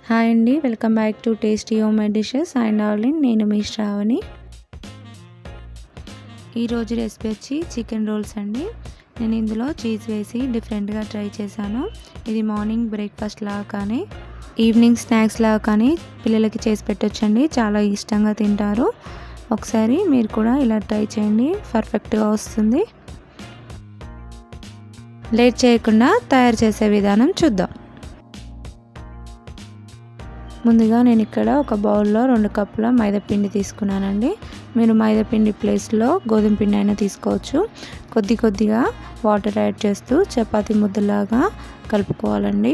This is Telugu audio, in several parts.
హాయ్ అండి, welcome back to tasty home made dishes and allin. నేను మీ శ్రావణి. ఈరోజు రెసిపీ వచ్చి చికెన్ రోల్స్ అండి. నేను ఇందులో చీజ్ వేసి డిఫరెంట్గా ట్రై చేశాను. ఇది మార్నింగ్ బ్రేక్ఫాస్ట్ లాగా కానీ ఈవినింగ్ స్నాక్స్ లాగా కానీ పిల్లలకి చేసి పెట్టొచ్చండి. చాలా ఇష్టంగా తింటారు. ఒకసారి మీరు కూడా ఇలా ట్రై చేయండి, పర్ఫెక్ట్గా వస్తుంది. లేట్ చేయకుండా తయారు చేసే విధానం చూద్దాం. ముందుగా నేను ఇక్కడ ఒక బౌల్లో 2 కప్పుల మైదా పిండి తీసుకున్నానండి. మీరు మైదా పిండి ప్లేస్లో గోధుమ పిండి అయినా తీసుకోవచ్చు. కొద్దిగా వాటర్ యాడ్ చేస్తూ చపాతీ ముద్దలాగా కలుపుకోవాలండి.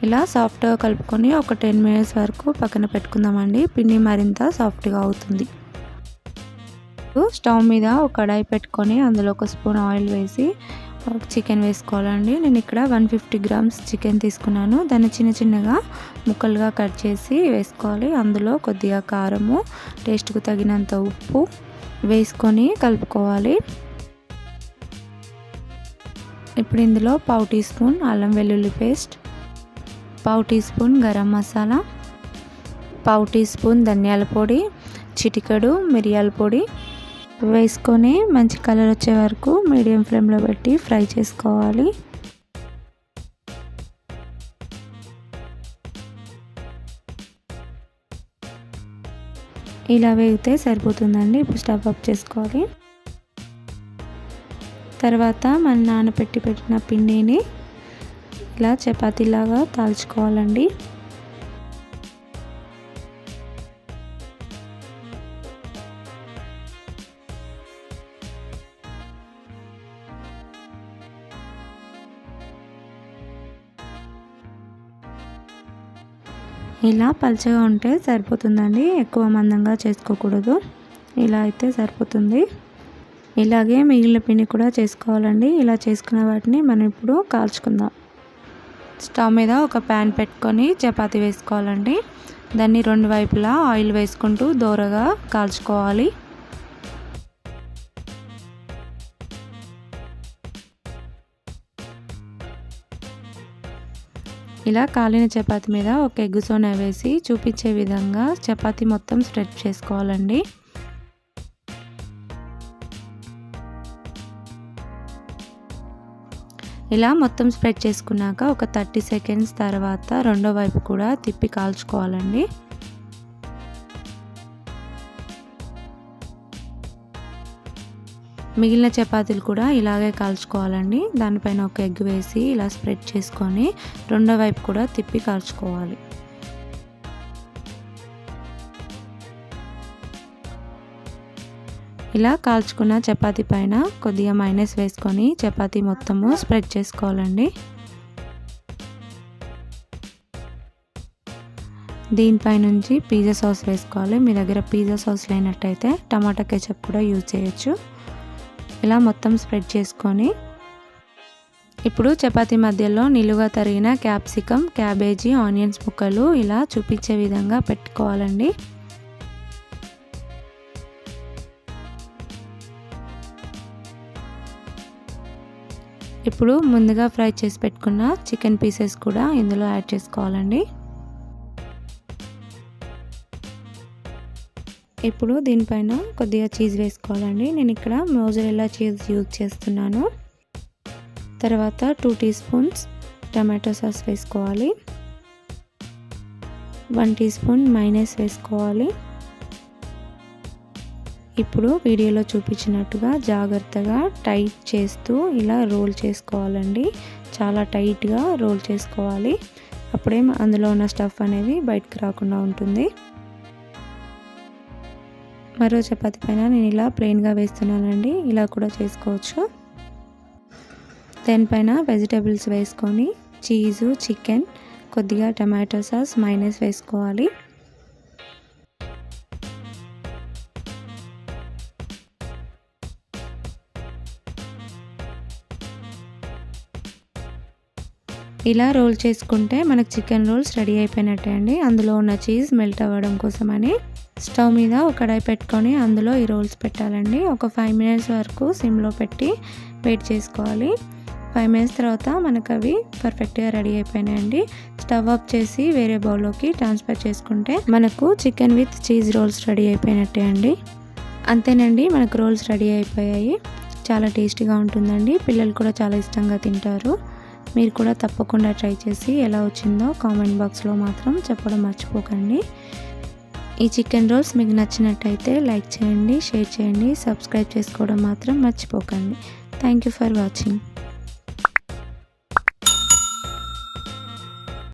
ఇలా సాఫ్ట్గా కలుపుకొని ఒక 10 మినిట్స్ వరకు పక్కన పెట్టుకుందామండి. పిండి మరింత సాఫ్ట్గా అవుతుంది. స్టవ్ మీద ఒక కడాయి పెట్టుకొని అందులో 1 స్పూన్ ఆయిల్ వేసి చికెన్ వేసుకోవాలండి. నేను ఇక్కడ 150 గ్రామ్స్ చికెన్ తీసుకున్నాను. దాన్ని చిన్నగా ముక్కలుగా కట్ చేసి వేసుకోవాలి. అందులో కొద్దిగా కారము, టేస్ట్కు తగినంత ఉప్పు వేసుకొని కలుపుకోవాలి. ఇప్పుడు ఇందులో 1/2 టీ స్పూన్ అల్లం వెల్లుల్లి paste, 1/2 teaspoon garam masala, 1/2 teaspoon ధనియాల పొడి, చిటికెడు మిరియాల పొడి వేసుకొని మంచి కలర్ వచ్చే వరకు మీడియం ఫ్లేమ్లో పెట్టి ఫ్రై చేసుకోవాలి. ఇలా వేగితే సరిపోతుందండి. ఇప్పుడు స్టవ్ ఆఫ్ చేసుకోవాలి. తర్వాత మనం నానబెట్టిన పిండిని ఇలా చపాతీలాగా తాల్చుకోవాలండి. ఇలా పల్చగా ఉంటే సరిపోతుందండి, ఎక్కువ మందంగా చేసుకోకూడదు. ఇలా అయితే సరిపోతుంది. ఇలాగే మిగిలిన పిండి కూడా చేసుకోవాలండి. ఇలా చేసుకున్న వాటిని మనం ఇప్పుడు కాల్చుకుందాం. స్టవ్ మీద ఒక ప్యాన్ పెట్టుకొని చపాతీ వేసుకోవాలండి. దాన్ని 2 వైపులా ఆయిల్ వేసుకుంటూ దోరగా కాల్చుకోవాలి. ఇలా కాలిన చపాతీ మీద ఒక ఎగ్ సోనా వేసి చూపించే విధంగా చపాతీ మొత్తం స్ప్రెడ్ చేసుకోవాలండి. ఇలా మొత్తం స్ప్రెడ్ చేసుకున్నాక ఒక 30 సెకండ్స్ తర్వాత రెండో వైపు కూడా తిప్పి కాల్చుకోవాలండి. మిగిలిన చపాతీలు కూడా ఇలాగే కాల్చుకోవాలండి. దానిపైన ఒక ఎగ్ వేసి ఇలా స్ప్రెడ్ చేసుకొని రెండో వైపు కూడా తిప్పి కాల్చుకోవాలి. ఇలా కాల్చుకున్న చపాతీ పైన కొద్దిగా మైనస్ వేసుకొని చపాతీ మొత్తము స్ప్రెడ్ చేసుకోవాలండి. దీనిపై నుంచి పిజ్జా సాస్ వేసుకోవాలి. మీ దగ్గర పిజ్జా సాస్ లేనట్టయితే టమాటా కెచప్ కూడా యూజ్ చేయొచ్చు. ఇలా మొత్తం స్ప్రెడ్ చేసుకొని ఇప్పుడు చపాతీ మధ్యలో నిలువుగా తరిగిన క్యాప్సికమ్, క్యాబేజీ, ఆనియన్స్ ముక్కలు ఇలా చూపించే విధంగా పెట్టుకోవాలండి. ఇప్పుడు ముందుగా ఫ్రై చేసి పెట్టుకున్న చికెన్ పీసెస్ కూడా ఇందులో యాడ్ చేసుకోవాలండి. ఇప్పుడు దీనిపైన కొద్దిగా చీజ్ వేసుకోవాలండి. నేను ఇక్కడ mozzarella చీజ్ యూజ్ చేస్తున్నాను. తర్వాత 2 టీ స్పూన్స్ టమాటో సాస్ వేసుకోవాలి. 1 టీ స్పూన్ మైనస్ వేసుకోవాలి. ఇప్పుడు వీడియోలో చూపించినట్టుగా జాగ్రత్తగా టైట్ చేస్తూ ఇలా రోల్ చేసుకోవాలండి. చాలా టైట్గా రోల్ చేసుకోవాలి. అప్పుడే అందులో ఉన్న స్టఫ్ అనేది బయటకు రాకుండా ఉంటుంది. మరో చపాతీ పైన నేను ఇలా ప్లెయిన్గా వేస్తున్నానండి. ఇలా కూడా చేసుకోవచ్చు. దానిపైన వెజిటేబుల్స్ వేసుకొని చీజు, చికెన్, కొద్దిగా టమాటో సాస్, మైనస్ వేసుకోవాలి. ఇలా రోల్ చేసుకుంటే మనకు చికెన్ రోల్స్ రెడీ అయిపోయినట్టే అండి. అందులో ఉన్న చీజ్ మెల్ట్ అవ్వడం కోసమని స్టవ్ మీద ఒక కడాయి పెట్టుకొని అందులో ఈ రోల్స్ పెట్టాలండి. ఒక 5 మినిట్స్ వరకు సిమ్లో పెట్టి వెయిట్ చేసుకోవాలి. 5 మినిట్స్ తర్వాత మనకు అవి పర్ఫెక్ట్గా రెడీ అయిపోయినాయండి. స్టవ్ ఆఫ్ చేసి వేరే బౌల్లోకి ట్రాన్స్ఫర్ చేసుకుంటే మనకు chicken with cheese roles ready అయిపోయినట్టే అండి. అంతేనండి, మనకు రోల్స్ రెడీ అయిపోయాయి. చాలా టేస్టీగా ఉంటుందండి. పిల్లలు కూడా చాలా ఇష్టంగా తింటారు. మీరు కూడా తప్పకుండా ట్రై చేసి ఎలా వచ్చిందో కామెంట్ బాక్స్లో మాత్రం చెప్పడం మర్చిపోకండి. ఈ చికెన్ రోల్స్ మీకు నచ్చినట్టయితే లైక్ చేయండి, షేర్ చేయండి, సబ్స్క్రైబ్ చేసుకోవడం మాత్రం మర్చిపోకండి. Thank you for watching.